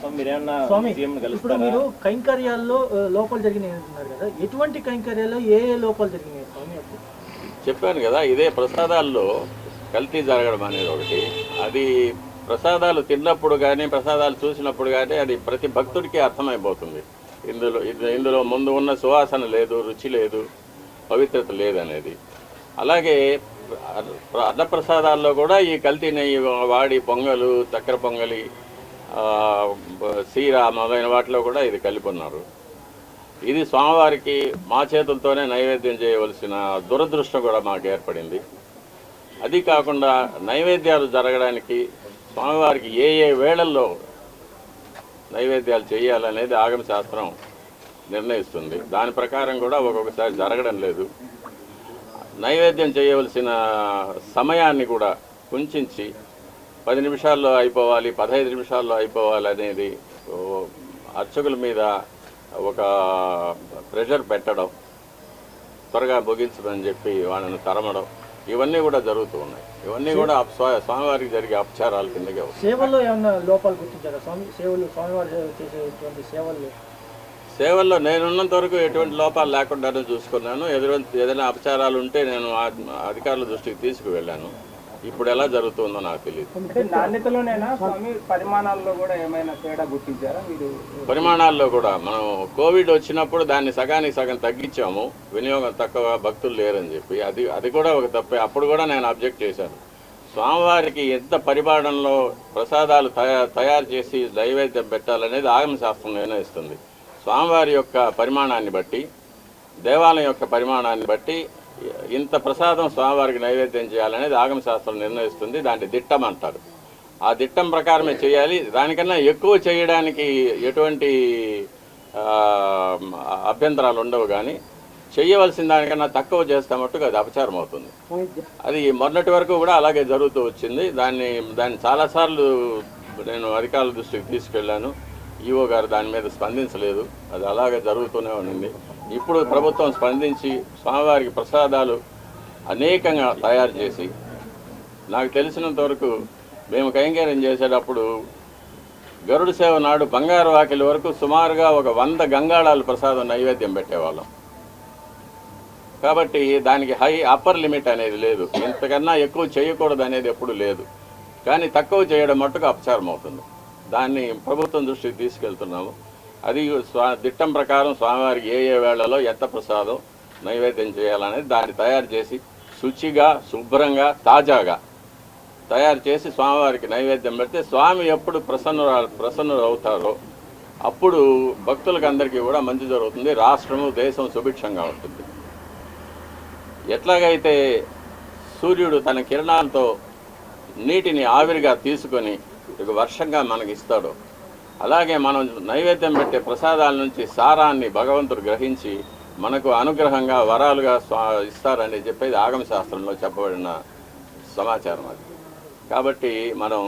స్వామి ఇప్పుడు మీరు కైంకర్యాల్లో లోపాలు జరిగినాయి అంటున్నారు కదా, ఎటువంటి కైంకర్యాల్లో ఏ ఏ లోపాలు జరిగినాయి స్వామి? చెప్పాను కదా, ఇదే ప్రసాదాల్లో కల్తీ జరగడం అనేది ఒకటి. అది ప్రసాదాలు తిన్నప్పుడు కానీ ప్రసాదాలు చూసినప్పుడు కానీ అది ప్రతి భక్తుడికి అర్థమైపోతుంది. ఇందులో ముందు ఉన్న సువాసన లేదు, రుచి లేదు, పవిత్రత లేదు అనేది. అలాగే అన్నప్రసాదాల్లో కూడా ఈ కల్తీ నెయ్యి వాడి పొంగలు, చక్కెర పొంగలి, సీర మొదలైన వాటిలో కూడా ఇది కలిపి ఉన్నారు. ఇది స్వామివారికి మా చేతులతోనే నైవేద్యం చేయవలసిన దురదృష్టం కూడా మాకు ఏర్పడింది. అది కాకుండా నైవేద్యాలు జరగడానికి స్వామివారికి ఏ ఏ వేళల్లో నైవేద్యాలు చేయాలనేది ఆగమ శాస్త్రం నిర్ణయిస్తుంది. దాని ప్రకారం కూడా ఒక్కొక్కసారి జరగడం లేదు. నైవేద్యం చేయవలసిన సమయాన్ని కూడా కుంచించి 10 నిమిషాల్లో అయిపోవాలి, 15 నిమిషాల్లో అయిపోవాలి అనేది అర్చకుల మీద ఒక ప్రెషర్ పెట్టడం, త్వరగా ముగించమని చెప్పి వాళ్ళని తరమడం, ఇవన్నీ కూడా జరుగుతూ ఉన్నాయి. ఇవన్నీ కూడా స్వామివారికి జరిగే అపచారాల కిందకే వస్తాయి. సేవల్లో ఏమన్నా లోపాలు గుర్తించారా స్వామి? స్వామివారు చేసేటువంటి సేవల్లో నేనున్నంత వరకు ఎటువంటి లోపాలు లేకుండానే చూసుకున్నాను. ఏదైనా అపచారాలు ఉంటే నేను అధికారుల దృష్టికి తీసుకువెళ్ళాను. ఇప్పుడు ఎలా జరుగుతుందో నాకు తెలియదు. నాణ్యతలోనైనా స్వామి పరిమాణాల్లో కూడా ఏమైనా తేడా గుర్తించారా మీరు? పరిమాణాల్లో కూడా మనం కోవిడ్ వచ్చినప్పుడు దాన్ని సగానికి సగం తగ్గించాము, వినియోగం తక్కువ, భక్తులు లేరని చెప్పి. అది కూడా ఒక తప్పే. అప్పుడు కూడా నేను అబ్జెక్ట్ చేశాను. స్వామివారికి ఎంత పరిమాణంలో ప్రసాదాలు తయారు చేసి నైవేద్యం పెట్టాలనేది ఆగమ శాస్త్రం నిర్ణయిస్తుంది. స్వామివారి యొక్క పరిమాణాన్ని బట్టి, దేవాలయం యొక్క పరిమాణాన్ని బట్టి ఇంత ప్రసాదం స్వామివారికి నైవేద్యం చేయాలనేది ఆగమ శాస్త్రం నిర్ణయిస్తుంది. దాన్ని దిట్టం అంటారు. ఆ దిట్టం ప్రకారమే చేయాలి. దానికన్నా ఎక్కువ చేయడానికి ఎటువంటి అభ్యంతరాలు ఉండవు. కానీ చేయవలసిన దానికన్నా తక్కువ చేస్తే మట్టుకు అది అపచారం అవుతుంది. అది మొన్నటి వరకు కూడా అలాగే జరుగుతూ వచ్చింది. దాన్ని చాలాసార్లు నేను అధికారుల దృష్టికి తీసుకెళ్ళాను. ఈఓ గారు దాని మీద స్పందించలేదు. అది అలాగే జరుగుతూనే ఉంది. ఇప్పుడు ప్రభుత్వం స్పందించి స్వామివారికి ప్రసాదాలు అనేకంగా తయారు చేసి, నాకు తెలిసినంత వరకు మేము కైంకర్యం చేసేటప్పుడు గరుడ సేవ నాడు బంగారు వాకిలి వరకు సుమారుగా ఒక 100 గంగాళాలు ప్రసాదం నైవేద్యం పెట్టేవాళ్ళం. కాబట్టి దానికి అప్పర్ లిమిట్ అనేది లేదు. ఇంతకన్నా ఎక్కువ చేయకూడదు అనేది ఎప్పుడు లేదు. కానీ తక్కువ చేయడం మట్టుకు అపచారం అవుతుంది. దాన్ని ప్రభుత్వం దృష్టికి తీసుకెళ్తున్నాము. అది దిట్టం ప్రకారం స్వామివారికి ఏ ఏ వేళలో ఎంత ప్రసాదం నైవేద్యం చేయాలనేది దాన్ని తయారు చేసి శుచిగా, శుభ్రంగా, తాజాగా తయారు చేసి స్వామివారికి నైవేద్యం పెడితే స్వామి ఎప్పుడు ప్రసన్నులు అవుతారో అప్పుడు భక్తులకు అందరికీ కూడా మంచి జరుగుతుంది. రాష్ట్రము, దేశం సుభిక్షంగా ఉంటుంది. ఎట్లాగైతే సూర్యుడు తన కిరణాలతో నీటిని ఆవిరిగా తీసుకొని ఇక వర్షంగా మనకి ఇస్తాడు, అలాగే మనం నైవేద్యం పెట్టే ప్రసాదాల నుంచి సారాన్ని భగవంతుడు గ్రహించి మనకు అనుగ్రహంగా వరాలుగా ఇస్తారని చెప్పేది ఆగమ శాస్త్రంలో చెప్పబడిన సమాచారం అది. కాబట్టి మనం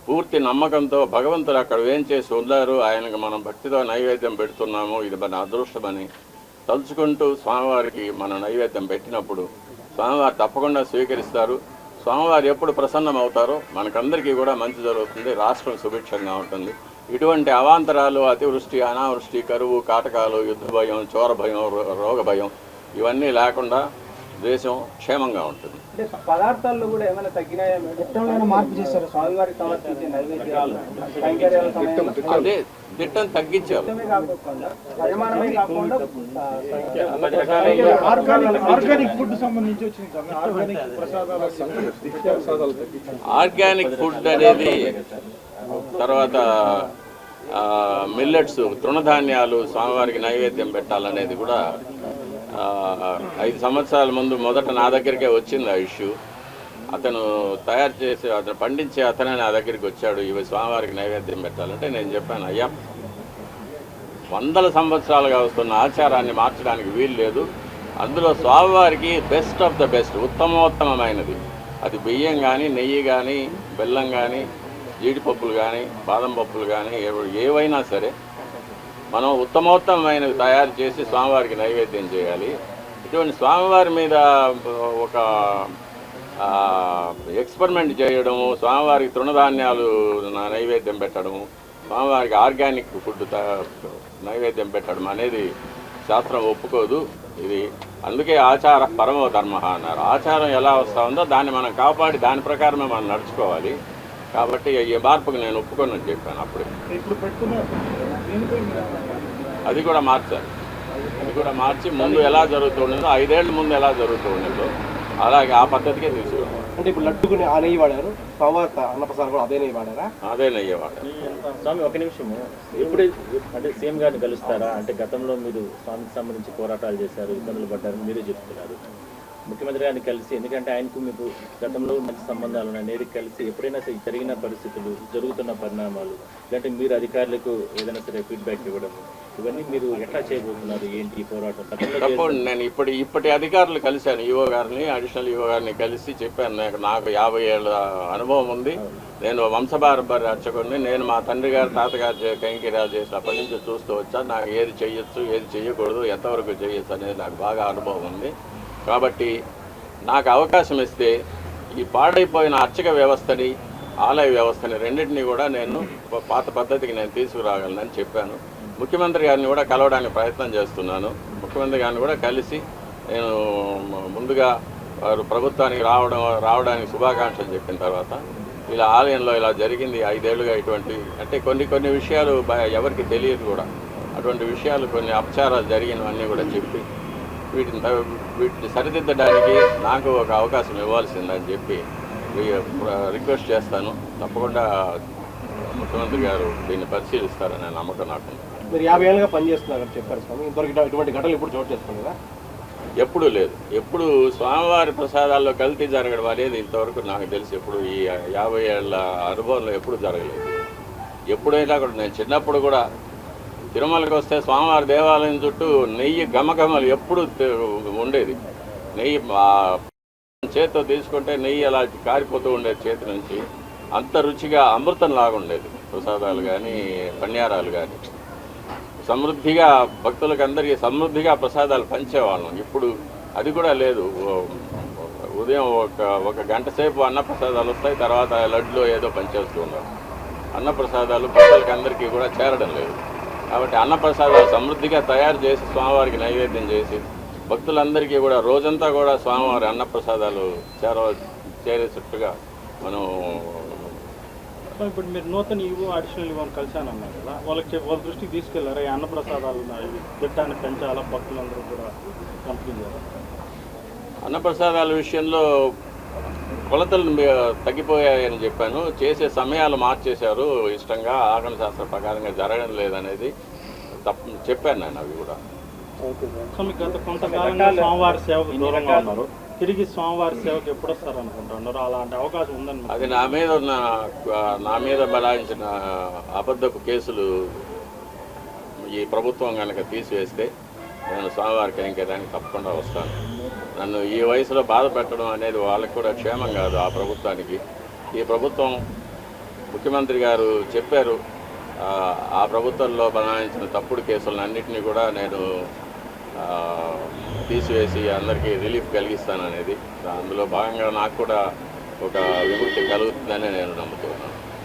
పూర్తి నమ్మకంతో భగవంతుడు అక్కడ ఏం చేసి ఉన్నారు, ఆయనకు మనం భక్తితో నైవేద్యం పెడుతున్నాము, ఇది మన అదృష్టమని తలుచుకుంటూ స్వామివారికి మనం నైవేద్యం పెట్టినప్పుడు స్వామివారు తప్పకుండా స్వీకరిస్తారు. స్వామివారు ఎప్పుడు ప్రసన్నం అవుతారో మనకందరికీ కూడా మంచి జరుగుతుంది. రాష్ట్రం సుభిక్షంగా ఉంటుంది. ఇటువంటి అవాంతరాలు, అతివృష్టి, అనావృష్టి, కరువు, కాటకాలు, యుద్ధ భయం, చోర భయం, రోగ భయం ఇవన్నీ లేకుండా దేశం క్షేమంగా ఉంటుంది. పదార్థాల్లో కూడా ఏమైనా తగ్గినాయా? మార్పు చేశారు స్వామివారికి సమర్పించే నైవేద్యాలు? అదే దిట్టం తగ్గించారు. ఆర్గానిక్ ఫుడ్ అనేది, తర్వాత మిల్లెట్స్, తృణధాన్యాలు స్వామివారికి నైవేద్యం పెట్టాలనేది కూడా 5 సంవత్సరాల ముందు మొదట నా దగ్గరికే వచ్చింది ఆ ఇష్యూ. అతను తయారు చేసి అతను పండించే అతనే నా దగ్గరికి వచ్చాడు, ఇవి స్వామివారికి నైవేద్యం పెట్టాలంటే నేను చెప్పాను, అయ్యా 100 సంవత్సరాలుగా వస్తున్న ఆచారాన్ని మార్చడానికి వీలు లేదు. అందులో స్వామివారికి బెస్ట్ ఆఫ్ ద బెస్ట్, ఉత్తమోత్తమైనది, అది బియ్యం కానీ, నెయ్యి కానీ, బెల్లం కానీ, జీడిపప్పులు కానీ, బాదం పప్పులు కానీ, ఏవైనా సరే మనం ఉత్తమోత్తమైనవి తయారు చేసి స్వామివారికి నైవేద్యం చేయాలి. ఇటువంటి స్వామివారి మీద ఒక ఎక్స్పెరిమెంట్ చేయడము, స్వామివారికి తృణధాన్యాలు నైవేద్యం పెట్టడము, స్వామివారికి ఆర్గానిక్ ఫుడ్ నైవేద్యం పెట్టడం అనేది శాస్త్రం ఒప్పుకోదు. ఇది అందుకే ఆచార పరమో ధర్మ అన్నారు. ఆచారం ఎలా వస్తూ ఉందో దాన్ని మనం కాపాడి దాని ప్రకారమే మనం నడుచుకోవాలి. కాబట్టి ఈ మార్పుకు నేను ఒప్పుకోనని చెప్పాను అప్పుడే. ఇప్పుడు పెట్టుకున్న అది కూడా మార్చాలి. అది కూడా మార్చి ముందు ఎలా జరుగుతూ ఉండేదో 5 ఏళ్ల ముందు ఎలా జరుగుతూ ఉండేదో అలాగే ఆ పద్ధతికే తీసుకున్నాం. అంటే ఇప్పుడు లడ్డుకుని ఆ నెయ్యి వాడారు, స్వామివారి అన్నప్రసాదం కూడా అదే నెయ్యి వాడారా? అదే నెయ్యేవాడు. స్వామి ఒక నిమిషము, ఎప్పుడు అంటే సీఎం గారిని కలుస్తారా? అంటే గతంలో మీరు స్వామికి సంబంధించి పోరాటాలు చేశారు, ఇబ్బందులు పడ్డారు, మీరే చెప్తున్నారు. ముఖ్యమంత్రి గారిని కలిసి, ఎందుకంటే ఆయనకు మీకు గతంలో మంచి సంబంధాలు ఉన్నాయి, నేరుగా కలిసి ఎప్పుడైనా సరే జరిగిన పరిస్థితులు, జరుగుతున్న పరిణామాలు, లేదంటే మీరు అధికారులకు ఏదైనా సరే ఫీడ్బ్యాక్ ఇవ్వడం, ఇవన్నీ మీరు ఎట్లా చేయబోతున్నారు? ఏంటి ఈ పోరాటం? తప్పకుండా నేను ఇప్పటి అధికారులు కలిశాను. ఈఓ గారిని, అడిషనల్ ఈఓ గారిని కలిసి చెప్పాను, నాకు 50 ఏళ్ళ అనుభవం ఉంది, నేను వంశపారంపర్య అర్చకుడిని, నేను మా తండ్రి గారు తాతగారు కైంకర్యాలు చేసినప్పటి నుంచి చూస్తూ వచ్చాను. నాకు ఏది చేయొచ్చు, ఏది చేయకూడదు, ఎంతవరకు చేయొచ్చు అనేది నాకు బాగా అనుభవం ఉంది. కాబట్టి నాకు అవకాశం ఇస్తే ఈ పాడైపోయిన అర్చక వ్యవస్థని, ఆలయ వ్యవస్థని రెండింటినీ కూడా నేను పాత పద్ధతికి నేను తీసుకురాగలనని చెప్పాను. ముఖ్యమంత్రి గారిని కూడా కలవడానికి ప్రయత్నం చేస్తున్నాను. ముఖ్యమంత్రి గారిని కూడా కలిసి నేను ముందుగా వారు ప్రభుత్వానికి రావడానికి శుభాకాంక్షలు చెప్పిన తర్వాత ఇలా ఆలయంలో ఇలా జరిగింది 5 ఏళ్ళుగా ఇటువంటి అంటే కొన్ని విషయాలు ఎవరికి తెలియదు కూడా, అటువంటి విషయాలు కొన్ని అపచారాలు జరిగినవన్నీ కూడా చెప్పి వీటిని సరిదిద్దడానికి నాకు ఒక అవకాశం ఇవ్వాల్సిందని చెప్పి రిక్వెస్ట్ చేస్తాను. తప్పకుండా ముఖ్యమంత్రి గారు దీన్ని పరిశీలిస్తారనే నమ్మకం నాకు. మీరు 50 ఏళ్ళుగా పనిచేస్తున్నారని చెప్పారు స్వామి, ఇంతవరకు ఇటువంటి ఘటనలు ఇప్పుడు చోటు చేసుకోలేదా? ఎప్పుడూ లేదు. ఎప్పుడు స్వామివారి ప్రసాదాల్లో కల్తీ జరగడం అనేది ఇంతవరకు నాకు తెలిసి ఎప్పుడు ఈ 50 ఏళ్ళ అనుభవంలో ఎప్పుడు జరగలేదు. ఎప్పుడైనా కూడా నేను చిన్నప్పుడు కూడా తిరుమలకి వస్తే స్వామివారి దేవాలయం చుట్టూ నెయ్యి గమగమలు ఎప్పుడు ఉండేది. నెయ్యి చేతితో తీసుకుంటే నెయ్యి అలా కారిపోతూ ఉండేది చేతి నుంచి. అంత రుచిగా అమృతం లాగా ఉండేది ప్రసాదాలు కానీ పణ్యారాలు కానీ. సమృద్ధిగా భక్తులకు అందరికీ సమృద్ధిగా ప్రసాదాలు పంచేవాళ్ళం. ఇప్పుడు అది కూడా లేదు. ఉదయం ఒక గంట సేపు అన్నప్రసాదాలు వస్తాయి, తర్వాత లడ్లో ఏదో పంచేస్తూ ఉన్నారు. అన్నప్రసాదాలు భక్తులకి అందరికీ కూడా చేరడం లేదు. కాబట్టి అన్నప్రసాదాలు సమృద్ధిగా తయారు చేసి స్వామివారికి నైవేద్యం చేసి భక్తులందరికీ కూడా రోజంతా కూడా స్వామివారి అన్నప్రసాదాలు చేరేటట్టుగా మనం. ఇప్పుడు మీరు నూతన ఈవో అడిషనల్ ఈవో కలిశానన్నారు కదా, వాళ్ళ దృష్టికి తీసుకెళ్లారా? ఈ అన్నప్రసాదాలు తిట్టాన్ని పెంచాలా, భక్తులందరూ కూడా కంప్లీట్ చేయాలి. అన్నప్రసాదాల విషయంలో కొలతలు తగ్గిపోయాయని చెప్పాను. చేసే సమయాలు మార్చేశారు ఇష్టంగా, ఆగమ శాస్త్ర ప్రకారంగా జరగడం లేదనేది చెప్పాను నేను. అవి కూడా గత కొంతకాలంగా స్వామివారి సేవకు దూరంగా ఉన్నారు, తిరిగి స్వామివారి సేవకు ఎప్పుడు వస్తారు అనుకుంటున్నారు? అలాంటి అవకాశం ఉందని అది నా మీద బలాయించిన అబద్ధపు కేసులు ఈ ప్రభుత్వం కనుక తీసివేస్తే నేను స్వామివారి కైంకర్యానికి తప్పకుండా వస్తాను. నన్ను ఈ వయసులో బాధ పెట్టడం అనేది వాళ్ళకి కూడా క్షేమం కాదు ఆ ప్రభుత్వానికి. ఈ ప్రభుత్వం ముఖ్యమంత్రి గారు చెప్పారు, ఆ ప్రభుత్వంలో బనాయించిన తప్పుడు కేసులన్నింటినీ కూడా నేను తీసివేసి అందరికీ రిలీఫ్ కలిగిస్తాననేది. అందులో భాగంగా నాకు కూడా ఒక విముక్తి కలుగుతుందని నేను నమ్ముతున్నాను.